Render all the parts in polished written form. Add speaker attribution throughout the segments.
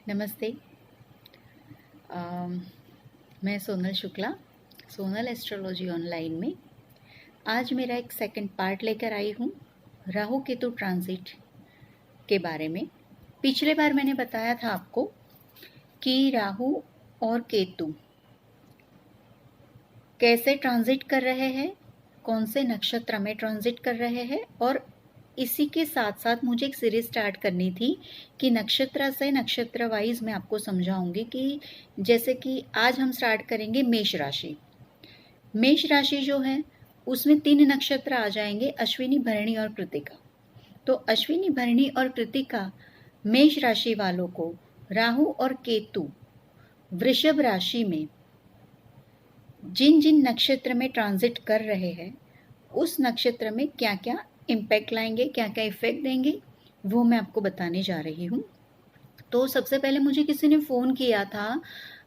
Speaker 1: नमस्ते। मैं Sonal Shukla, Sonal astrology online में आज मेरा एक सेकंड पार्ट लेकर आई हूँ राहु केतु ट्रांजिट के बारे में। पिछले बार मैंने बताया था आपको कि राहु और केतु कैसे ट्रांजिट कर रहे हैं, कौन से नक्षत्र में ट्रांजिट कर रहे हैं, और इसी के साथ साथ मुझे एक सीरीज स्टार्ट करनी थी कि नक्षत्र से नक्षत्र वाइज मैं आपको समझाऊंगी कि जैसे कि आज हम स्टार्ट करेंगे मेष राशि। मेष राशि जो है उसमें 3 नक्षत्र आ जाएंगे, अश्विनी, भरणी और कृतिका। तो अश्विनी, भरणी और कृतिका मेष राशि वालों को राहु और केतु वृषभ राशि में जिन जिन नक्षत्र में ट्रांजिट कर रहे हैं उस नक्षत्र में क्या क्या इम्पैक्ट लाएंगे, क्या क्या इफेक्ट देंगे, वो मैं आपको बताने जा रही हूँ। तो सबसे पहले मुझे किसी ने फ़ोन किया था,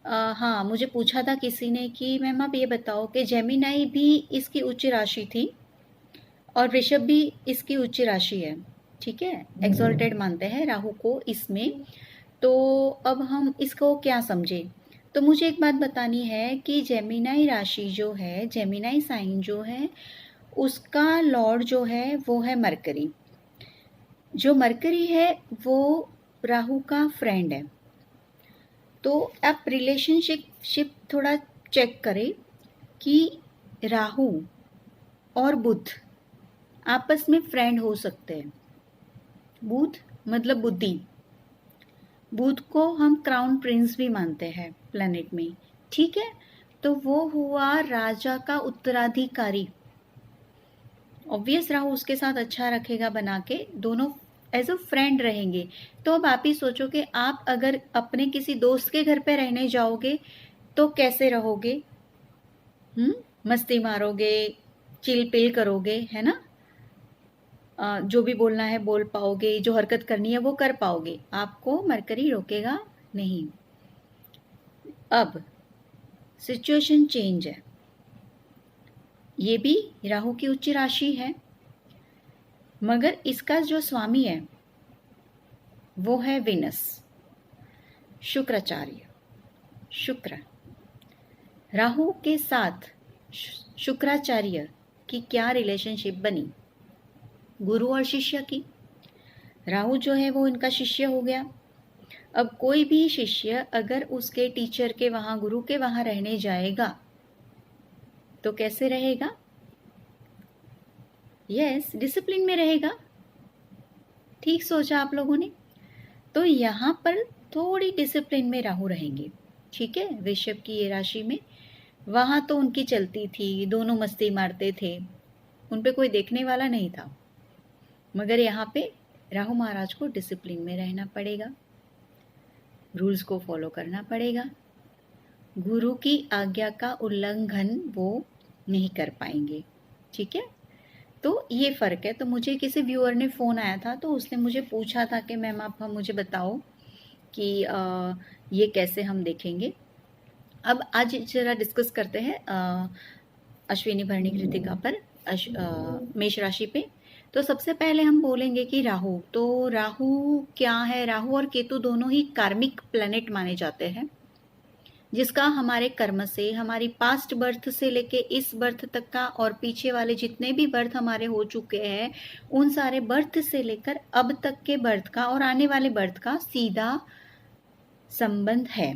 Speaker 1: हाँ मुझे पूछा था किसी ने कि मैम आप ये बताओ कि जेमिनाई भी इसकी उच्च राशि थी और वृषभ भी इसकी उच्च राशि है, ठीक है, एक्सॉल्टेड मानते हैं राहु को इसमें। तो अब हम इसको क्या समझे, तो मुझे एक बात बतानी है कि जेमिनाई राशि जो है, जेमिनाई साइन जो है, उसका लॉर्ड जो है वो है मरकरी। जो मरकरी है वो राहु का फ्रेंड है। तो आप रिलेशनशिप थोड़ा चेक करें कि राहु और बुध आपस में फ्रेंड हो सकते हैं। बुध मतलब बुद्धि, बुध को हम क्राउन प्रिंस भी मानते हैं प्लेनेट में, ठीक है। तो वो हुआ राजा का उत्तराधिकारी। ऑब्वियस राहु उसके साथ अच्छा रखेगा बना के, दोनों एज अ फ्रेंड रहेंगे। तो अब आप ही सोचो कि आप अगर अपने किसी दोस्त के घर पे रहने जाओगे तो कैसे रहोगे? मस्ती मारोगे, चिल पिल करोगे, है ना? जो भी बोलना है बोल पाओगे, जो हरकत करनी है वो कर पाओगे, आपको मरकरी रोकेगा नहीं। अब सिचुएशन चेंज है, ये भी राहु की उच्च राशि है, मगर इसका जो स्वामी है वो है विनस, शुक्राचार्य। शुक्र राहु के साथ शुक्राचार्य की क्या रिलेशनशिप बनी? गुरु और शिष्य की। राहु जो है वो इनका शिष्य हो गया। अब कोई भी शिष्य अगर उसके टीचर के वहां, गुरु के वहां रहने जाएगा तो कैसे रहेगा? यस, डिसिप्लिन में रहेगा। ठीक सोचा आप लोगों ने। तो यहाँ पर थोड़ी डिसिप्लिन में राहु रहेंगे, ठीक है। वृषभ की ये राशि में वहां तो उनकी चलती थी, दोनों मस्ती मारते थे, उन पे कोई देखने वाला नहीं था। मगर यहाँ पे राहु महाराज को डिसिप्लिन में रहना पड़ेगा, रूल्स को फॉलो करना पड़ेगा, गुरु की आज्ञा का उल्लंघन वो नहीं कर पाएंगे, ठीक है। तो ये फ़र्क है। तो मुझे किसी व्यूअर ने फ़ोन आया था, तो उसने मुझे पूछा था कि मैम आप मुझे बताओ कि ये कैसे हम देखेंगे। अब आज जरा डिस्कस करते हैं अश्विनी भरणी कृतिका पर, मेष राशि पे। तो सबसे पहले हम बोलेंगे कि राहु, तो राहु क्या है? राहु और केतु दोनों ही कार्मिक प्लैनेट माने जाते हैं, जिसका हमारे कर्म से, हमारी पास्ट बर्थ से लेके इस बर्थ तक का और पीछे वाले जितने भी बर्थ हमारे हो चुके हैं उन सारे बर्थ से लेकर अब तक के बर्थ का और आने वाले बर्थ का सीधा संबंध है,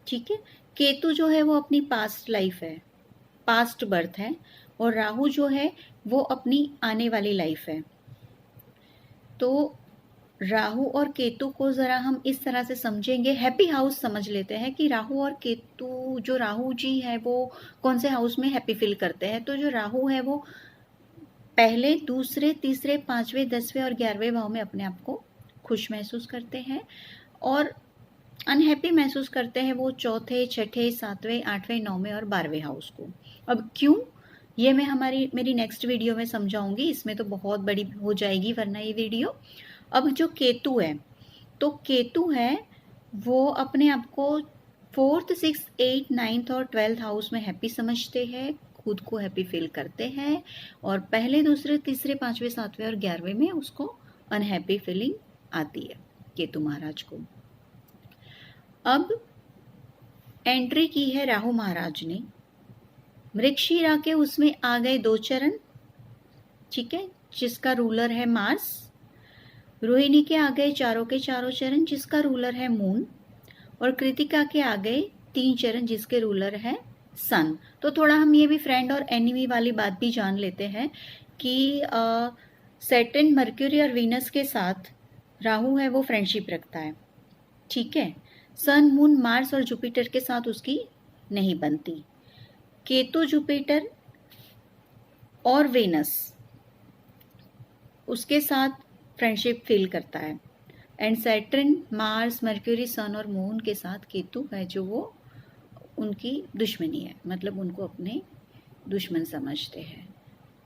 Speaker 1: ठीक है। केतु जो है वो अपनी पास्ट लाइफ है, पास्ट बर्थ है, और राहु जो है वो अपनी आने वाली लाइफ है। तो राहु और केतु को ज़रा हम इस तरह से समझेंगे, हैप्पी हाउस समझ लेते हैं कि राहु और केतु, जो राहु जी है वो कौन से हाउस में हैप्पी फील करते हैं। तो जो राहु है वो पहले, दूसरे, तीसरे, 5वें, 10वें और 11वें भाव में अपने आप को खुश महसूस करते हैं, और अनहैप्पी महसूस करते हैं वो चौथे, छठे, 7वें, 8वें, 9वें और 12वें हाउस को। अब क्यों, ये मैं मेरी नेक्स्ट वीडियो में समझाऊंगी, इसमें तो बहुत बड़ी हो जाएगी वरना ये वीडियो। अब जो केतु है, तो केतु है वो अपने आप को 4th, 6th, 8th, 9th और 12th हाउस में हैप्पी समझते हैं, खुद को हैप्पी फील करते हैं, और पहले, दूसरे, तीसरे, 5वें, 7वें और 11वें में उसको अनहैप्पी फीलिंग आती है केतु महाराज को। अब एंट्री की है राहु महाराज ने, मृगशिरा के उसमें आ गए 2 चरण, ठीक है, जिसका रूलर है मार्स। रोहिणी के आ गए चारों के चारों चरण, जिसका रूलर है मून। और कृतिका के आ गए 3 चरण, जिसके रूलर है सन। तो थोड़ा हम ये भी फ्रेंड और एनिमी वाली बात भी जान लेते हैं कि सैटर्न, मर्क्यूरी और वीनस के साथ राहु है वो फ्रेंडशिप रखता है, ठीक है। सन, मून, मार्स और जुपिटर के साथ उसकी नहीं बनती। केतु, जुपिटर और वेनस उसके साथ फ्रेंडशिप फील करता है। एंड सैटर्न, मार्स, मर्क्यूरी, सन और मून के साथ केतु है जो वो उनकी दुश्मनी है, मतलब उनको अपने दुश्मन समझते हैं।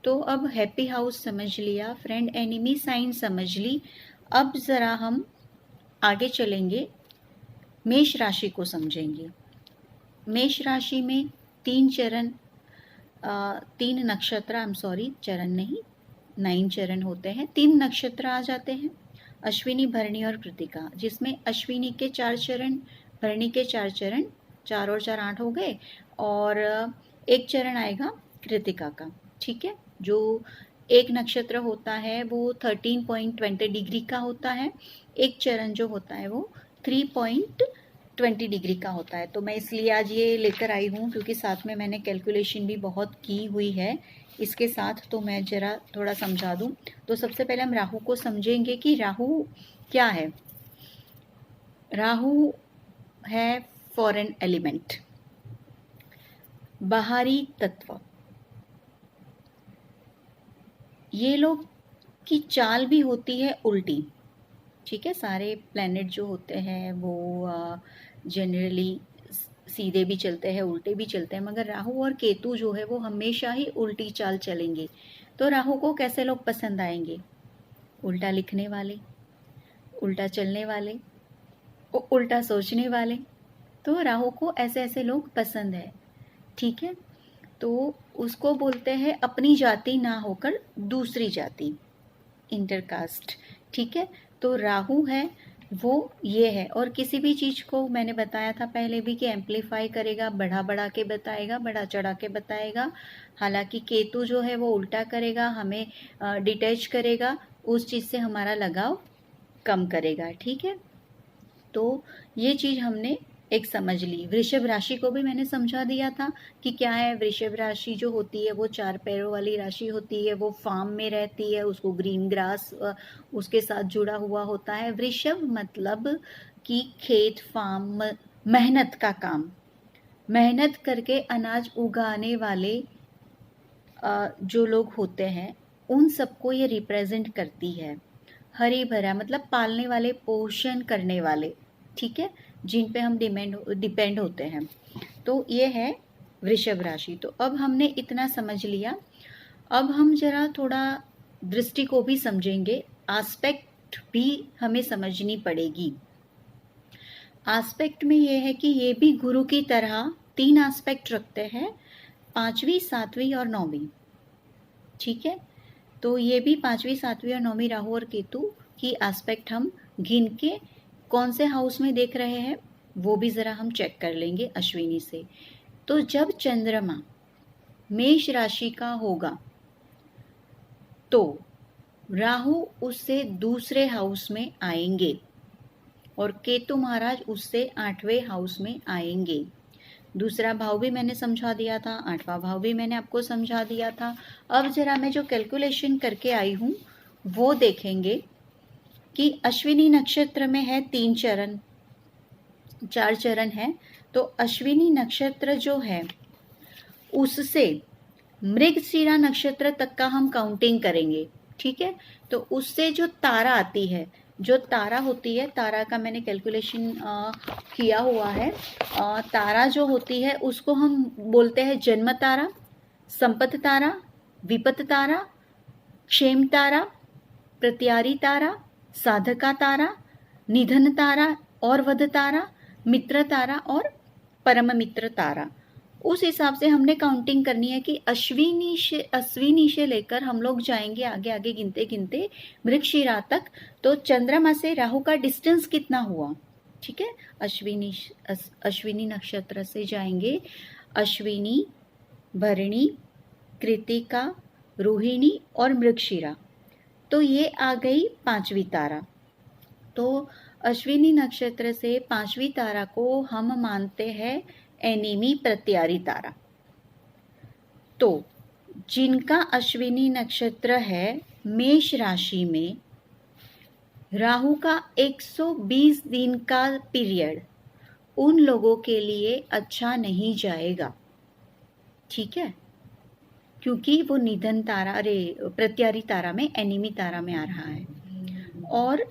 Speaker 1: तो अब हैप्पी हाउस समझ लिया, फ्रेंड एनिमी साइन समझ ली। अब ज़रा हम आगे चलेंगे, मेष राशि को समझेंगे। मेष राशि में 3 चरण, 3 नक्षत्र, चरण नहीं, 9 चरण होते हैं। 3 नक्षत्र आ जाते हैं, अश्विनी, भरणी और कृतिका, जिसमें अश्विनी के 4 चरण, भरणी के 4 चरण, 4 और 4 8 हो गए, और 1 चरण आएगा कृतिका का, ठीक है। जो एक नक्षत्र होता है वो 13.20 डिग्री का होता है, एक चरण जो होता है वो 3.20 डिग्री का होता है। तो मैं इसलिए आज ये लेकर आई हूँ क्योंकि साथ में मैंने कैलकुलेशन भी बहुत की हुई है इसके साथ, तो मैं जरा थोड़ा समझा दूँ। तो सबसे पहले हम राहु को समझेंगे कि राहु क्या है। राहु है फॉरेन एलिमेंट, बाहरी तत्व। ये लोग की चाल भी होती है उल्टी, ठीक है। सारे प्लैनेट जो होते हैं वो जनरली सीधे भी चलते हैं, उल्टे भी चलते हैं, मगर राहु और केतु जो है वो हमेशा ही उल्टी चाल चलेंगे। तो राहु को कैसे लोग पसंद आएंगे? उल्टा लिखने वाले, उल्टा चलने वाले, उल्टा सोचने वाले। तो राहु को ऐसे ऐसे लोग पसंद है, ठीक है। तो उसको बोलते हैं अपनी जाति ना होकर दूसरी जाति, इंटरकास्ट, ठीक है। तो राहु है वो ये है, और किसी भी चीज़ को मैंने बताया था पहले भी कि एम्पलीफाई करेगा, बढ़ा बढ़ा के बताएगा, बढ़ा चढ़ा के बताएगा। हालांकि केतु जो है वो उल्टा करेगा, हमें डिटैच करेगा, उस चीज़ से हमारा लगाव कम करेगा, ठीक है। तो ये चीज़ हमने एक समझ ली। वृषभ राशि को भी मैंने समझा दिया था कि क्या है। वृषभ राशि जो होती है वो 4 पैरों वाली राशि होती है, वो फार्म में रहती है, उसको ग्रीन ग्रास उसके साथ जुड़ा हुआ होता है। वृषभ मतलब कि खेत, फार्म, मेहनत का काम, मेहनत करके अनाज उगाने वाले जो लोग होते हैं उन सबको ये रिप्रेजेंट करती है। हरी भरा मतलब पालने वाले, पोषण करने वाले, ठीक है, जिन पे हम डिपेंड होते हैं। तो ये है वृषभ राशि। तो अब हमने इतना समझ लिया, अब हम जरा थोड़ा दृष्टि को भी समझेंगे, एस्पेक्ट भी हमें समझनी पड़ेगी। एस्पेक्ट में ये है कि ये भी गुरु की तरह 3 एस्पेक्ट रखते हैं, 5वीं, 7वीं और 9वीं, ठीक है। तो ये भी 5वीं, 7वीं और 9वीं राहु और केतु की एस्पेक्ट हम गिन के कौन से हाउस में देख रहे हैं वो भी ज़रा हम चेक कर लेंगे अश्विनी से। तो जब चंद्रमा मेष राशि का होगा तो राहु उससे दूसरे हाउस में आएंगे और केतु महाराज उससे 8वें हाउस में आएंगे। दूसरा भाव भी मैंने समझा दिया था, 8वां भाव भी मैंने आपको समझा दिया था। अब जरा मैं जो कैलकुलेशन करके आई हूँ वो देखेंगे कि अश्विनी नक्षत्र में है 3 चरण, 4 चरण है। तो अश्विनी नक्षत्र जो है उससे मृगशिरा नक्षत्र तक का हम काउंटिंग करेंगे, ठीक है। तो उससे जो तारा आती है, जो तारा होती है, तारा का मैंने कैलकुलेशन किया हुआ है। तारा जो होती है उसको हम बोलते हैं जन्म तारा, संपत तारा, विपत तारा, क्षेम तारा, प्रत्यारी तारा, साधका तारा, निधन तारा और वध तारा, मित्र तारा और परम मित्र तारा। उस हिसाब से हमने काउंटिंग करनी है कि अश्विनी से लेकर हम लोग जाएंगे आगे आगे गिनते गिनते मृगशिरा तक। तो चंद्रमा से राहु का डिस्टेंस कितना हुआ, ठीक है। अश्विनी नक्षत्र से जाएंगे अश्विनी, भरणी, कृतिका, रोहिणी और मृगशिरा। तो ये आ गई पांचवी तारा। तो अश्विनी नक्षत्र से पांचवी तारा को हम मानते हैं एनिमी प्रत्यारी तारा। तो जिनका अश्विनी नक्षत्र है मेष राशि में, राहु का 120 दिन का पीरियड उन लोगों के लिए अच्छा नहीं जाएगा, ठीक है, क्योंकि वो निधन तारा, प्रत्यारी तारा में, एनिमी तारा में आ रहा है। और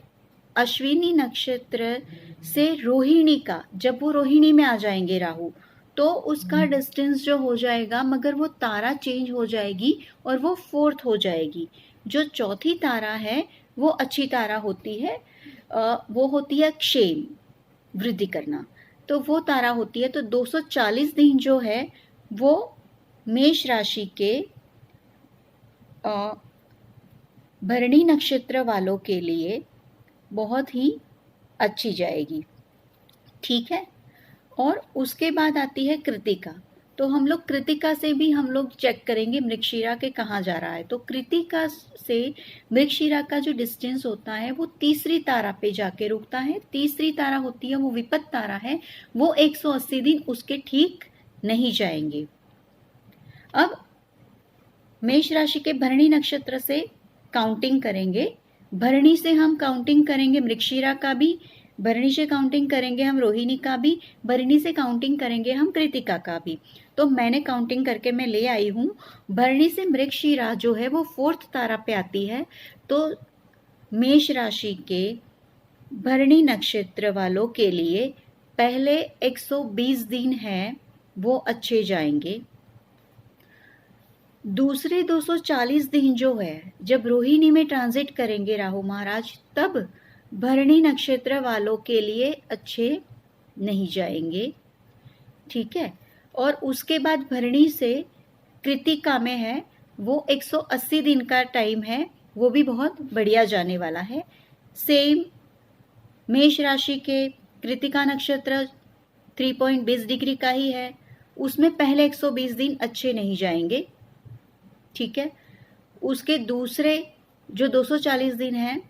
Speaker 1: अश्विनी नक्षत्र से रोहिणी का, जब वो रोहिणी में आ जाएंगे राहु, तो उसका डिस्टेंस जो हो जाएगा, मगर वो तारा चेंज हो जाएगी और वो फोर्थ हो जाएगी। जो चौथी तारा है वो अच्छी तारा होती है, वो होती है क्षेम, वृद्धि करना, तो वो तारा होती है। तो 240 दिन जो है वो मेष राशि के भरणी नक्षत्र वालों के लिए बहुत ही अच्छी जाएगी, ठीक है। और उसके बाद आती है कृतिका। तो हम लोग कृतिका से भी हम लोग चेक करेंगे मृगशिरा के कहाँ जा रहा है। तो कृतिका से मृगशिरा का जो डिस्टेंस होता है वो तीसरी तारा पे जाके रुकता है। तीसरी तारा होती है वो विपत तारा है, वो 180 दिन उसके ठीक नहीं जाएंगे। अब मेष राशि के भरणी नक्षत्र से काउंटिंग करेंगे। भरणी से हम काउंटिंग करेंगे मृगशिरा का भी, भरणी से काउंटिंग करेंगे हम रोहिणी का भी, भरणी से काउंटिंग करेंगे हम कृतिका का भी। तो मैंने काउंटिंग करके मैं ले आई हूँ। भरणी से मृगशिरा जो है वो फोर्थ तारा पे आती है। तो मेष राशि के भरणी नक्षत्र वालों के लिए पहले 120 दिन है वो अच्छे जाएंगे। दूसरे 240 दिन जो है, जब रोहिणी में ट्रांजिट करेंगे राहु महाराज, तब भरणी नक्षत्र वालों के लिए अच्छे नहीं जाएंगे, ठीक है। और उसके बाद भरणी से कृतिका में है वो 180 दिन का टाइम है, वो भी बहुत बढ़िया जाने वाला है। सेम मेष राशि के कृतिका नक्षत्र 3.20 डिग्री का ही है, उसमें पहले 120 दिन अच्छे नहीं जाएंगे, ठीक है। उसके दूसरे जो 240 दिन हैं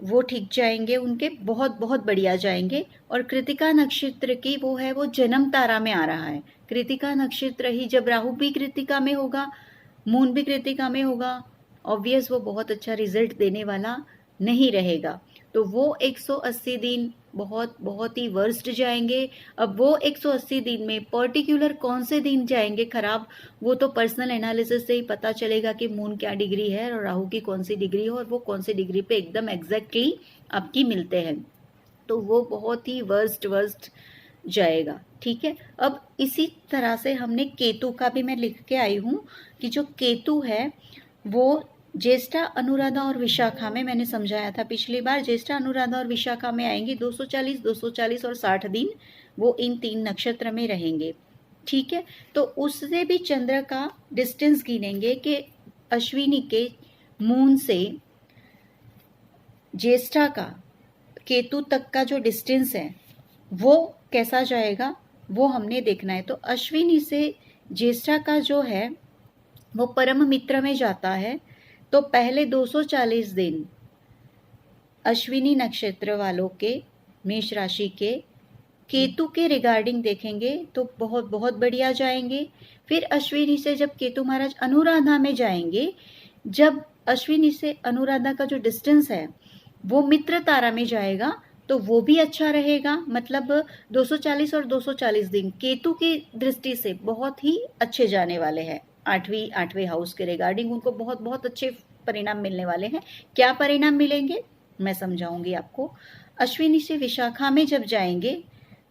Speaker 1: वो ठीक जाएंगे, उनके बहुत बहुत बढ़िया जाएंगे। और कृतिका नक्षत्र की वो है, वो जन्म तारा में आ रहा है। कृतिका नक्षत्र ही, जब राहु भी कृतिका में होगा, मून भी कृतिका में होगा, ऑब्वियस वो बहुत अच्छा रिजल्ट देने वाला नहीं रहेगा। तो वो 180 दिन बहुत बहुत ही वर्स्ट जाएंगे। अब वो 180 दिन में पर्टिकुलर कौन से दिन जाएंगे खराब, वो तो पर्सनल एनालिसिस से ही पता चलेगा कि मून क्या डिग्री है और राहु की कौन सी डिग्री है और वो कौन सी डिग्री पे एकदम एग्जैक्टली आपकी मिलते हैं। तो वो बहुत ही वर्स्ट जाएगा, ठीक है। अब इसी तरह से हमने केतु का भी मैं लिख के आई हूँ कि जो केतु है वो ज्येष्ठा, अनुराधा और विशाखा में, मैंने समझाया था पिछली बार, ज्येष्ठा, अनुराधा और विशाखा में आएंगे। 240 और 60 दिन वो इन 3 नक्षत्र में रहेंगे, ठीक है। तो उससे भी चंद्र का डिस्टेंस गिनेंगे कि अश्विनी के मून से ज्येष्ठा का केतु तक का जो डिस्टेंस है वो कैसा जाएगा, वो हमने देखना है। तो अश्विनी से ज्येष्ठा का जो है वो परम मित्र में जाता है। तो पहले 240 दिन अश्विनी नक्षत्र वालों के, मेष राशि के, केतु के रिगार्डिंग देखेंगे तो बहुत बहुत बढ़िया जाएंगे। फिर अश्विनी से जब केतु महाराज अनुराधा में जाएंगे, जब अश्विनी से अनुराधा का जो डिस्टेंस है वो मित्र तारा में जाएगा, तो वो भी अच्छा रहेगा। मतलब 240 और 240 दिन केतु की दृष्टि से बहुत ही अच्छे जाने वाले हैं। आठवें हाउस के रिगार्डिंग उनको बहुत बहुत अच्छे परिणाम मिलने वाले हैं। क्या परिणाम मिलेंगे मैं समझाऊंगी आपको। अश्विनी से विशाखा में जब जाएंगे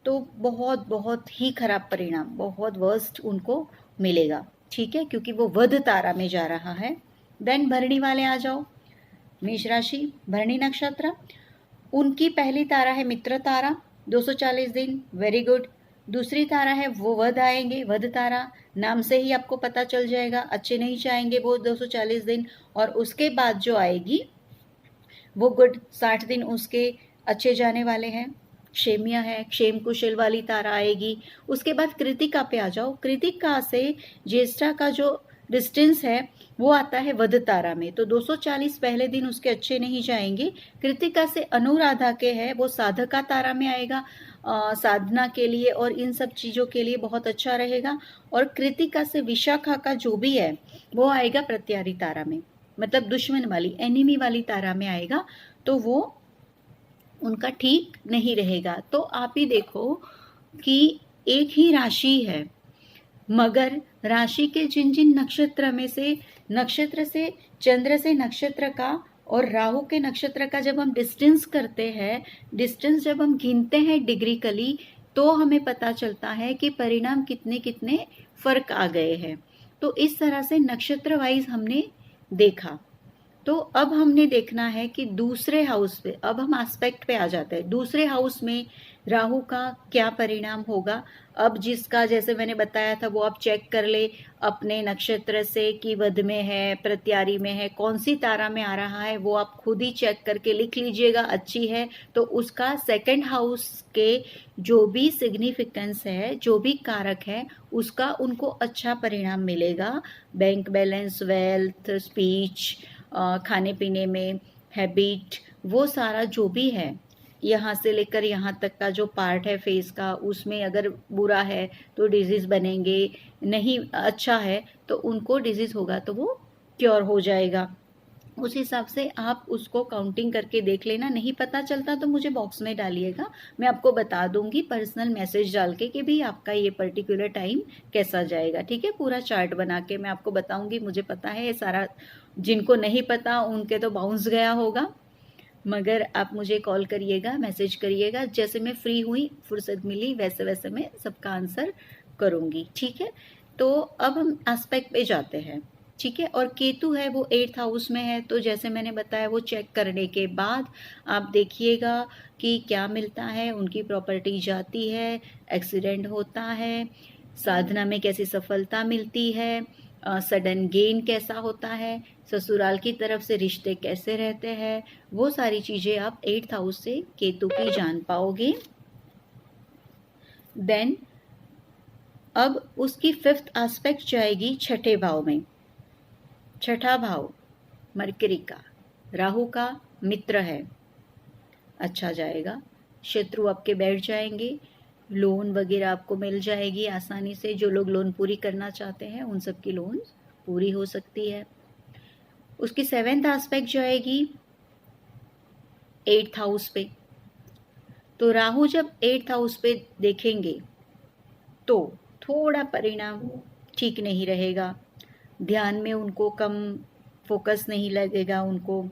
Speaker 1: तो बहुत बहुत ही खराब परिणाम, बहुत वर्स्ट उनको मिलेगा, ठीक है, क्योंकि वो वध तारा में जा रहा है। देन भरणी वाले आ जाओ, मेष राशि, भरणी नक्षत्र, उनकी पहली तारा है मित्र तारा, 240 दिन, वेरी गुड। दूसरी तारा है वो वध आएंगे, वध तारा, नाम से ही आपको पता चल जाएगा, अच्छे नहीं जाएंगे वो 240 दिन। और उसके बाद जो आएगी वो गुड, 60 दिन उसके अच्छे जाने वाले हैं, क्षेम्य है, क्षेम कुशल वाली तारा आएगी। उसके बाद कृतिका पे आ जाओ। कृतिका से ज्येष्ठा का जो डिस्टेंस है वो आता है वध तारा में, तो 240 पहले दिन उसके अच्छे नहीं जाएंगे। कृतिका से अनुराधा के है वो साधका तारा में आएगा, साधना के लिए और इन सब चीज़ों के लिए बहुत अच्छा रहेगा। और कृतिका से विशाखा का जो भी है वो आएगा प्रत्यारी तारा में, मतलब दुश्मन वाली, एनिमी वाली तारा में आएगा, तो वो उनका ठीक नहीं रहेगा। तो आप ही देखो कि एक ही राशि है, मगर राशि के जिन जिन नक्षत्र में से, नक्षत्र से, चंद्र से नक्षत्र का और राहु के नक्षत्र का जब हम डिस्टेंस करते हैं, डिस्टेंस जब हम गिनते हैं डिग्रिकली, तो हमें पता चलता है कि परिणाम कितने कितने फर्क आ गए हैं। तो इस तरह से नक्षत्र वाइज हमने देखा। तो अब हमने देखना है कि दूसरे हाउस पे, अब हम एस्पेक्ट पे आ जाते हैं। दूसरे हाउस में राहु का क्या परिणाम होगा। अब जिसका जैसे मैंने बताया था वो आप चेक कर ले अपने नक्षत्र से कि वध में है, प्रत्यारी में है, कौन सी तारा में आ रहा है, वो आप खुद ही चेक करके लिख लीजिएगा। अच्छी है तो उसका सेकंड हाउस के जो भी सिग्निफिकेंस है, जो भी कारक है, उसका उनको अच्छा परिणाम मिलेगा। बैंक बैलेंस, वेल्थ, स्पीच, खाने पीने में, हैबिट, वो सारा जो भी है यहाँ से लेकर यहाँ तक का जो पार्ट है फेस का, उसमें अगर बुरा है तो डिजीज बनेंगे, नहीं अच्छा है तो उनको डिजीज होगा तो वो क्योर हो जाएगा। उस हिसाब से आप उसको काउंटिंग करके देख लेना। नहीं पता चलता तो मुझे बॉक्स में डालिएगा, मैं आपको बता दूंगी पर्सनल मैसेज डाल के कि भाई आपका ये पर्टिकुलर टाइम कैसा जाएगा। ठीक है, पूरा चार्ट बना के मैं आपको बताऊंगी। मुझे पता है ये सारा, जिनको नहीं पता उनके तो बाउंस गया होगा, मगर आप मुझे कॉल करिएगा, मैसेज करिएगा, जैसे मैं फ्री हुई, फुर्सत मिली, वैसे वैसे मैं सबका आंसर करूंगी। ठीक है, तो अब हम एस्पेक्ट पे जाते हैं। ठीक है, और केतु है वो 8th हाउस में है, तो जैसे मैंने बताया वो चेक करने के बाद आप देखिएगा कि क्या मिलता है। उनकी प्रॉपर्टी जाती है, एक्सीडेंट होता है, साधना में कैसी सफलता मिलती है, सडन गेन कैसा होता है, ससुराल की तरफ से रिश्ते कैसे रहते हैं, वो सारी चीजें आप 8th हाउस से केतु की जान पाओगे। देन अब उसकी 5th एस्पेक्ट जाएगी छठे भाव में। छठा भाव मरकरी का, राहु का मित्र है, अच्छा जाएगा। शत्रु आपके बैठ जाएंगे, लोन वगैरह आपको मिल जाएगी आसानी से। जो लोग लोन पूरी करना चाहते हैं उन सब की लोन पूरी हो सकती है। उसकी 7th एस्पेक्ट जाएगी 8th हाउस पे। तो राहु जब 8th हाउस पे देखेंगे तो थोड़ा परिणाम ठीक नहीं रहेगा, ध्यान में उनको कम फोकस नहीं लगेगा, उनको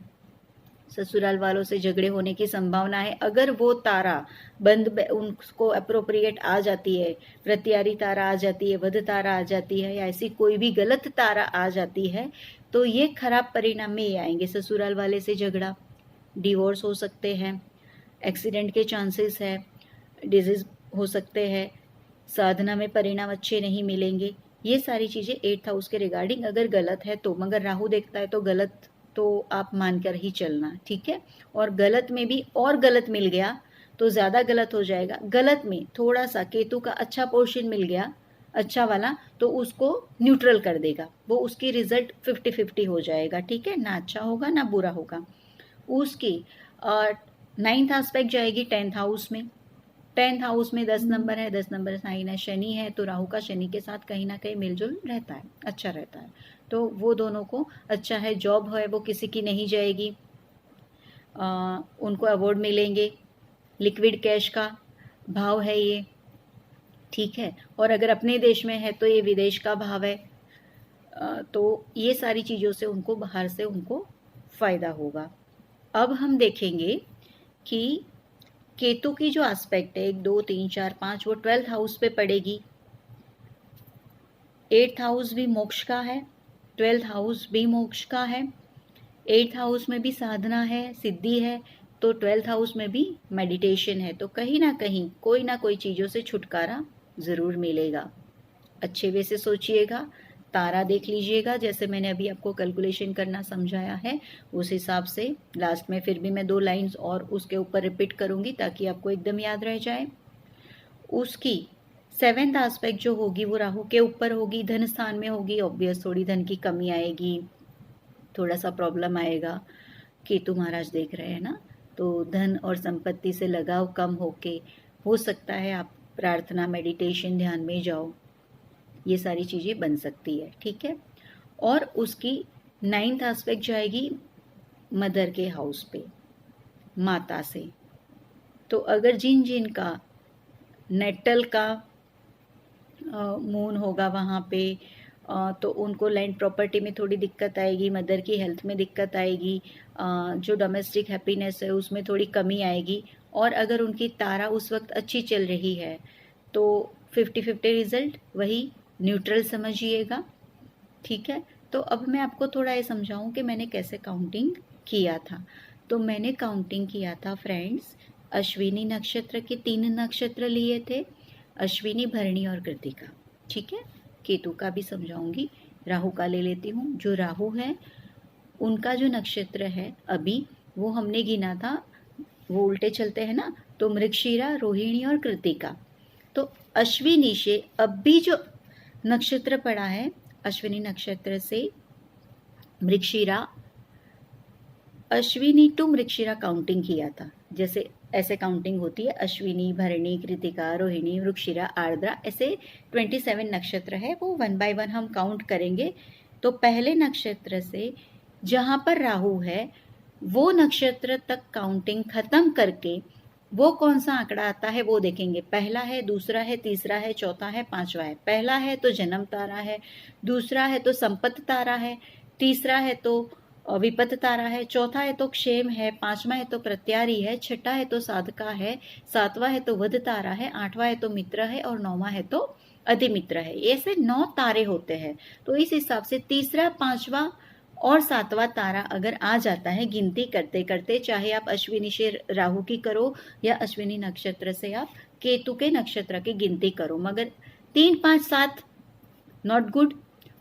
Speaker 1: ससुराल वालों से झगड़े होने की संभावना है। अगर वो तारा बंद उनको अप्रोप्रिएट आ जाती है, प्रत्यारी तारा आ जाती है, वध तारा आ जाती है, या ऐसी कोई भी गलत तारा आ जाती है, तो ये खराब परिणाम में ही आएंगे। ससुराल वाले से झगड़ा, डिवोर्स हो सकते हैं, एक्सीडेंट के चांसेस है, डिजीज हो सकते हैं, साधना में परिणाम अच्छे नहीं मिलेंगे। ये सारी चीजें 8th हाउस के रिगार्डिंग अगर गलत है तो, मगर राहु देखता है तो गलत तो आप मानकर ही चलना। ठीक है, और गलत में भी और गलत मिल गया तो ज्यादा गलत हो जाएगा। गलत में थोड़ा सा केतु का अच्छा पोर्शन मिल गया, अच्छा वाला, तो उसको न्यूट्रल कर देगा, वो उसकी रिजल्ट 50-50 हो जाएगा। ठीक है, ना अच्छा होगा ना बुरा होगा। उसकी 9th एस्पेक्ट जाएगी 10th हाउस में। 10th हाउस में 10 नंबर है, 10 नंबर साइन है, शनि है, तो राहु का शनि के साथ कहीं ना कहीं मिलजुल रहता है, अच्छा रहता है, तो वो दोनों को अच्छा है। जॉब है वो किसी की नहीं जाएगी, उनको अवार्ड मिलेंगे, लिक्विड कैश का भाव है ये। ठीक है, और अगर अपने देश में है तो ये विदेश का भाव है, तो ये सारी चीज़ों से उनको बाहर से उनको फायदा होगा। अब हम देखेंगे कि केतु की जो एस्पेक्ट है 1, 2, 3, 4, 5, वो 12th हाउस पे पड़ेगी। 8th हाउस भी मोक्ष का है, 12th हाउस भी मोक्ष का है, 8th हाउस में भी साधना है, सिद्धि है, तो 12th हाउस में भी मेडिटेशन है। तो कहीं ना कोई चीज़ों से छुटकारा ज़रूर मिलेगा। अच्छे वे से सोचिएगा तारा देख लीजिएगा, जैसे मैंने अभी आपको कैलकुलेशन करना समझाया है उस हिसाब से। लास्ट में फिर भी मैं 2 लाइंस और उसके ऊपर रिपीट करूँगी ताकि आपको एकदम याद रह जाए। उसकी 7th एस्पेक्ट जो होगी वो राहु के ऊपर होगी, धन स्थान में होगी। ऑब्वियस थोड़ी धन की कमी आएगी, थोड़ा सा प्रॉब्लम आएगा। केतु महाराज देख रहे हैं ना, तो धन और संपत्ति से लगाव कम होके हो सकता है आप प्रार्थना, मेडिटेशन, ध्यान में जाओ, ये सारी चीज़ें बन सकती है, ठीक है। और उसकी 9th एस्पेक्ट जाएगी मदर के हाउस पे, माता से। तो अगर जिन जिन का नेटल का मून होगा वहाँ पे, तो उनको लैंड प्रॉपर्टी में थोड़ी दिक्कत आएगी, मदर की हेल्थ में दिक्कत आएगी, जो डोमेस्टिक हैप्पीनेस है उसमें थोड़ी कमी आएगी। और अगर उनकी तारा उस वक्त अच्छी चल रही है तो 50-50 रिजल्ट, वही न्यूट्रल समझिएगा, ठीक है। तो अब मैं आपको थोड़ा ये समझाऊं कि मैंने कैसे काउंटिंग किया था। तो मैंने काउंटिंग किया था फ्रेंड्स, अश्विनी नक्षत्र के 3 नक्षत्र लिए थे, अश्विनी, भरणी और कृतिका, ठीक है। केतु का भी समझाऊंगी, राहु का ले लेती हूँ। जो राहु है उनका जो नक्षत्र है अभी वो हमने गिना था, वो उल्टे चलते हैं ना, तो मृगशिरा, रोहिणी और कृतिका। तो अश्विनी से अब भी जो नक्षत्र पड़ा है, अश्विनी नक्षत्र से मृगशिरा, अश्विनी टू मृगशिरा काउंटिंग किया था। जैसे ऐसे काउंटिंग होती है, अश्विनी, भरणी, कृतिका, रोहिणी, मृगशिरा, आर्द्रा, ऐसे 27 नक्षत्र है, वो 1 बाय 1 हम काउंट करेंगे। तो पहले नक्षत्र से जहाँ पर राहु है वो नक्षत्र तक काउंटिंग खत्म करके वो कौन सा आंकड़ा आता है वो देखेंगे। पहला है, दूसरा है, तीसरा है, चौथा है, पांचवा है। पहला है तो जन्म तारा है, दूसरा है तो संपत्ति तारा है, तीसरा है तो विपत्त तारा है, चौथा है तो क्षेम है, पांचवा है तो प्रत्यारी है, छठा है तो साधका है, सातवां है तो वध तारा है, आठवां है तो मित्र है और नौवां है तो अधिमित्र है। ऐसे 9 तारे होते हैं। तो इस हिसाब से तीसरा, पांचवा और सातवां तारा अगर आ जाता है गिनती करते करते, चाहे आप अश्विनी से राहु की करो या अश्विनी नक्षत्र से आप केतु के नक्षत्र की गिनती करो, मगर 3, 5, 7 नॉट गुड।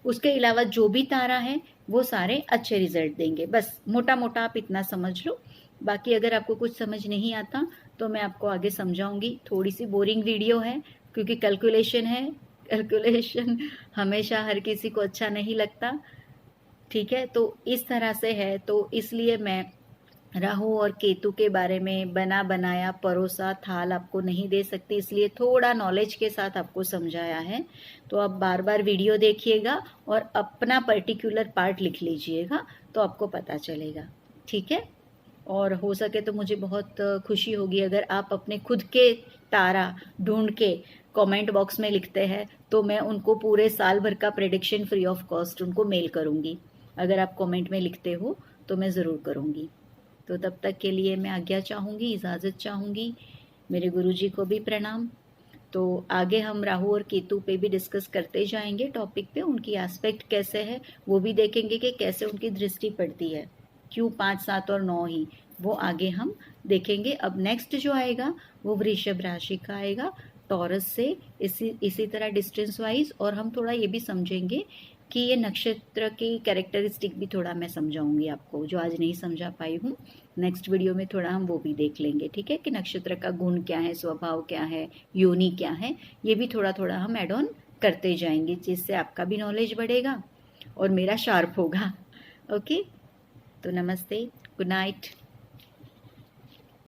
Speaker 1: उसके अलावा जो भी तारा है वो सारे अच्छे रिजल्ट देंगे। बस मोटा मोटा आप इतना समझ लो। बाकी अगर आपको कुछ समझ नहीं आता तो मैं आपको आगे समझाऊंगी। थोड़ी सी बोरिंग वीडियो है क्योंकि कैलकुलेशन है, कैलकुलेशन हमेशा हर किसी को अच्छा नहीं लगता, ठीक है। तो इस तरह से है, तो इसलिए मैं राहु और केतु के बारे में बना बनाया परोसा थाल आपको नहीं दे सकती, इसलिए थोड़ा नॉलेज के साथ आपको समझाया है। तो आप बार बार वीडियो देखिएगा और अपना पर्टिकुलर पार्ट लिख लीजिएगा तो आपको पता चलेगा, ठीक है। और हो सके तो मुझे बहुत खुशी होगी अगर आप अपने खुद के तारा ढूंढ के कमेंट बॉक्स में लिखते हैं, तो मैं उनको पूरे साल भर का प्रेडिक्शन फ्री ऑफ कॉस्ट उनको मेल करूँगी। अगर आप कमेंट में लिखते हो तो मैं ज़रूर करूँगी। तो तब तक के लिए मैं आज्ञा चाहूँगी, इजाज़त चाहूँगी। मेरे गुरुजी को भी प्रणाम। तो आगे हम राहु और केतु पे भी डिस्कस करते जाएंगे टॉपिक पे, उनकी एस्पेक्ट कैसे है वो भी देखेंगे कि कैसे उनकी दृष्टि पड़ती है, क्यों 5, 7 और 9 ही, वो आगे हम देखेंगे। अब नेक्स्ट जो आएगा वो वृषभ राशि का आएगा, टॉरस से इसी तरह डिस्टेंस वाइज। और हम थोड़ा ये भी समझेंगे कि ये नक्षत्र की कैरेक्टरिस्टिक भी थोड़ा मैं समझाऊंगी आपको, जो आज नहीं समझा पाई हूँ। नेक्स्ट वीडियो में थोड़ा हम वो भी देख लेंगे, ठीक है, कि नक्षत्र का गुण क्या है, स्वभाव क्या है, योनि क्या है, ये भी थोड़ा थोड़ा हम एड ऑन करते जाएंगे, जिससे आपका भी नॉलेज बढ़ेगा और मेरा शार्प होगा। ओके, तो नमस्ते, गुड नाइट।